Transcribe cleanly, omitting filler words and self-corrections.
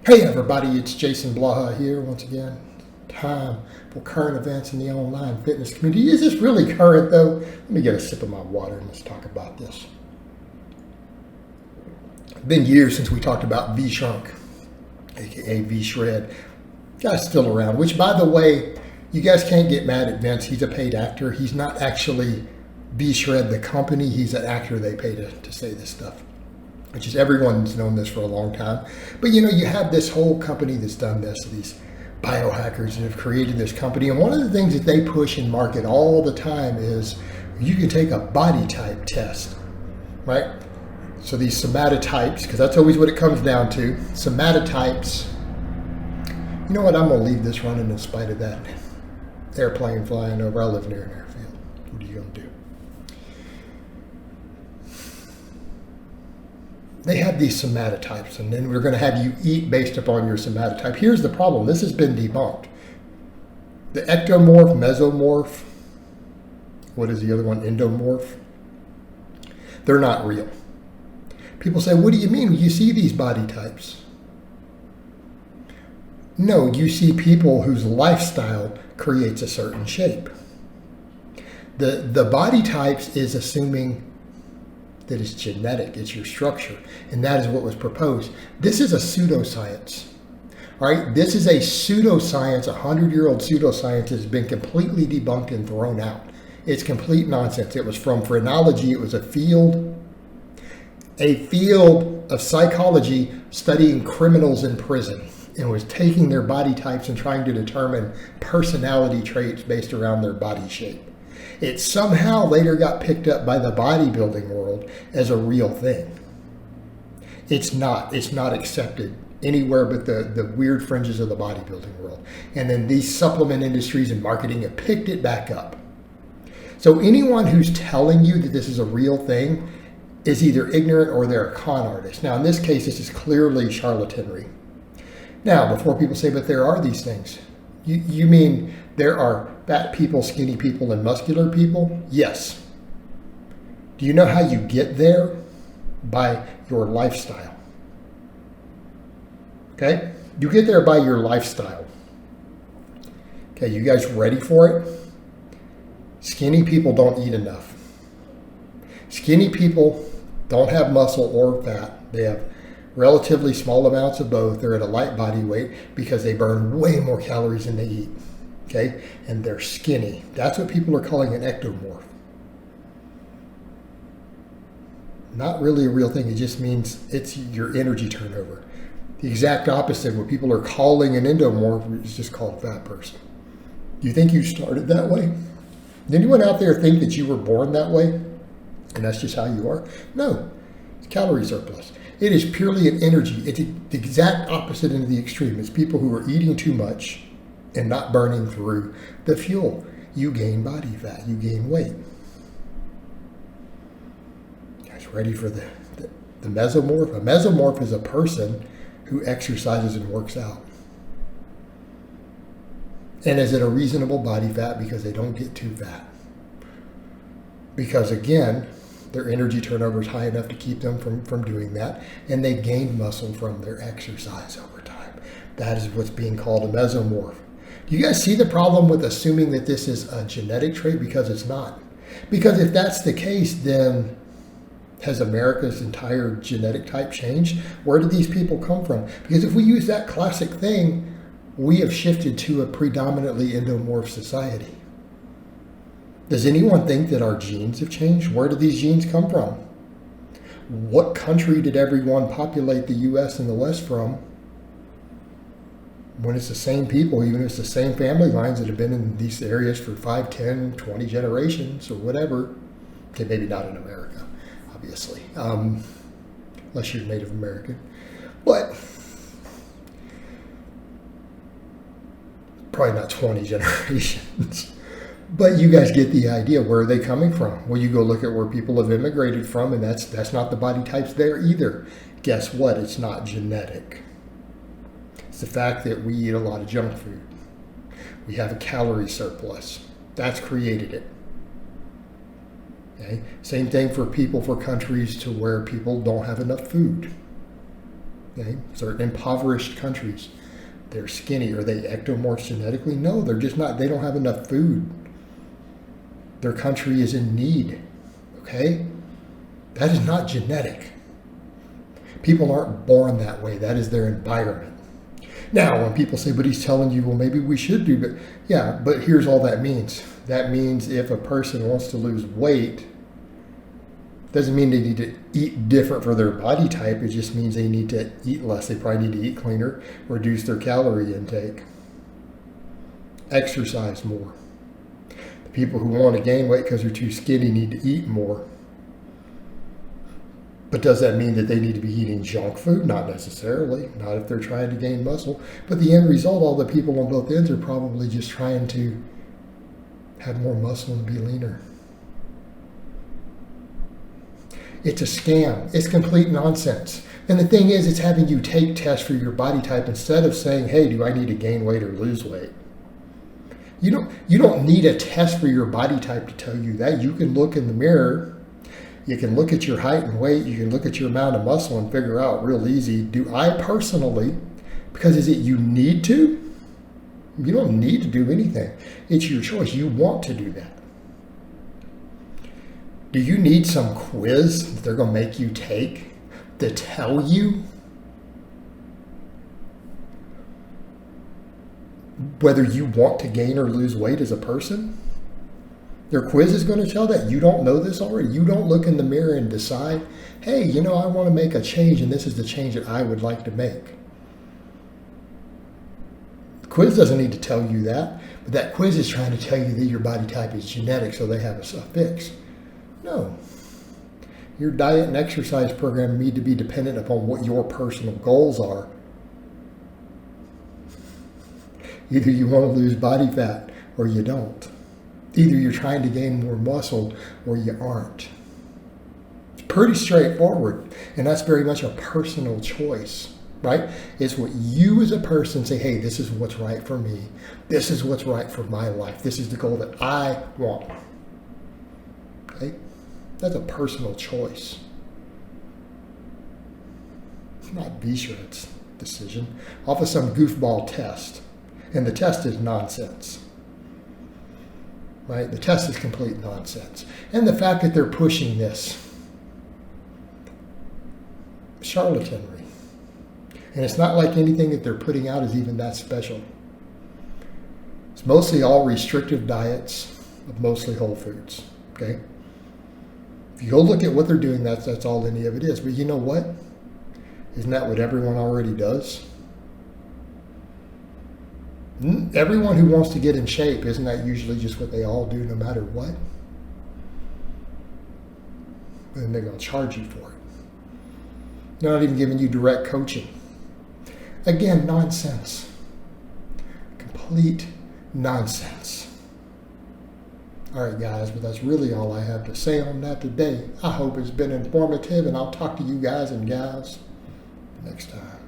Hey everybody, it's Jason Blaha here once again. Time for current events in the online fitness community. Is this really current though? Let me get a sip of my water and let's talk about this. It's been years since we talked about V-Shrunk, aka V-Shred. Guy's still around, which by the way, you guys can't get mad at Vince. He's a paid actor. He's not actually V-Shred the company. He's an actor they pay to say this stuff. Which is everyone's known this for a long time. But you have this whole company that's done this, these biohackers that have created this company. And one of the things that they push and market all the time is you can take a body type test, right? So these somatotypes, because that's always what it comes down to, somatotypes. You know what, I'm gonna leave this running in spite of that airplane flying over. I live near an airfield. What are you gonna do? They have these somatotypes, and then we're going to have you eat based upon your somatotype. Here's the problem. This has been debunked. The ectomorph, mesomorph, what is the other one, endomorph? They're not real. People say, what do you mean? You see these body types. No, you see people whose lifestyle creates a certain shape. The body types is assuming that it's genetic, it's your structure, and that is what was proposed. This is a pseudoscience, all right? This is a pseudoscience, 100-year-old pseudoscience has been completely debunked and thrown out. It's complete nonsense. It was from phrenology. It was a field of psychology studying criminals in prison, and was taking their body types and trying to determine personality traits based around their body shape. It somehow later got picked up by the bodybuilding world as a real thing. It's not accepted anywhere but the weird fringes of the bodybuilding world. And then these supplement industries and marketing have picked it back up. So anyone who's telling you that this is a real thing is either ignorant or they're a con artist. Now in this case, this is clearly charlatanry. Now, before people say, but there are these things. You mean there are fat people, skinny people, and muscular people? Yes. Do you know how you get there? By your lifestyle. Okay? You get there by your lifestyle. Okay, you guys ready for it? Skinny people don't eat enough. Skinny people don't have muscle or fat. They have relatively small amounts of both. They're at a light body weight because they burn way more calories than they eat. Okay? And they're skinny. That's what people are calling an ectomorph. Not really a real thing. It just means it's your energy turnover. The exact opposite, what people are calling an endomorph is just called fat person. Do you think you started that way? Did anyone out there think that you were born that way? And that's just how you are? No. It's calorie surplus. It is purely an energy. It's the exact opposite end of the extreme. It's people who are eating too much and not burning through the fuel. You gain body fat. You gain weight. You guys ready for the mesomorph? A mesomorph is a person who exercises and works out. And is at a reasonable body fat because they don't get too fat. Because again, their energy turnover is high enough to keep them from doing that, and they gain muscle from their exercise over time. That is what's being called a mesomorph. Do you guys see the problem with assuming that this is a genetic trait? Because it's not. Because if that's the case, then has America's entire genetic type changed? Where did these people come from? Because if we use that classic thing, we have shifted to a predominantly endomorph society. Does anyone think that our genes have changed? Where did these genes come from? What country did everyone populate the U.S. and the West from? When it's the same people, even if it's the same family lines that have been in these areas for 5, 10, 20 generations or whatever. Okay, maybe not in America, obviously, unless you're Native American. But probably not 20 generations. But you guys get the idea. Where are they coming from? Well, you go look at where people have immigrated from, and that's not the body types there either. Guess what? It's not genetic. It's the fact that we eat a lot of junk food. We have a calorie surplus. That's created it. Okay? Same thing for countries to where people don't have enough food. Okay? Certain impoverished countries, they're skinny. Are they ectomorphs genetically? No, they're just not. They don't have enough food. Their country is in need. Okay? That is not genetic. People aren't born that way. That is their environment. Now, when people say, but he's telling you, well, maybe we should do, but yeah, but here's all that means. That means if a person wants to lose weight, doesn't mean they need to eat different for their body type. It just means they need to eat less. They probably need to eat cleaner, reduce their calorie intake, exercise more. The people who want to gain weight because they're too skinny need to eat more. But does that mean that they need to be eating junk food? Not necessarily. Not if they're trying to gain muscle. But the end result, all the people on both ends are probably just trying to have more muscle and be leaner. It's a scam. It's complete nonsense. And the thing is, it's having you take tests for your body type instead of saying, hey, do I need to gain weight or lose weight? You don't need a test for your body type to tell you that. You can look in the mirror. You can look at your height and weight. You can look at your amount of muscle and figure out real easy. Do I personally, because is it you need to? You don't need to do anything. It's your choice. You want to do that. Do you need some quiz that they're going to make you take to tell you whether you want to gain or lose weight as a person? Their quiz is going to tell that. You don't know this already. You don't look in the mirror and decide, hey, I want to make a change, and this is the change that I would like to make. The quiz doesn't need to tell you that, but that quiz is trying to tell you that your body type is genetic, so they have a fix. No. Your diet and exercise program need to be dependent upon what your personal goals are. Either you want to lose body fat or you don't. Either you're trying to gain more muscle or you aren't. It's pretty straightforward, and that's very much a personal choice, right? It's what you as a person say, hey, this is what's right for me. This is what's right for my life. This is the goal that I want. Okay? That's a personal choice. It's not Bishop's decision off of some goofball test. And the test is nonsense. Right? The test is complete nonsense. And the fact that they're pushing this charlatanry. And it's not like anything that they're putting out is even that special. It's mostly all restrictive diets of mostly whole foods. Okay? If you go look at what they're doing, that's all any of it is. But you know what? Isn't that what everyone already does? Everyone who wants to get in shape, isn't that usually just what they all do no matter what? And they're going to charge you for it. They're not even giving you direct coaching. Again, nonsense. Complete nonsense. All right, guys, but that's really all I have to say on that today. I hope it's been informative, and I'll talk to you guys and gals next time.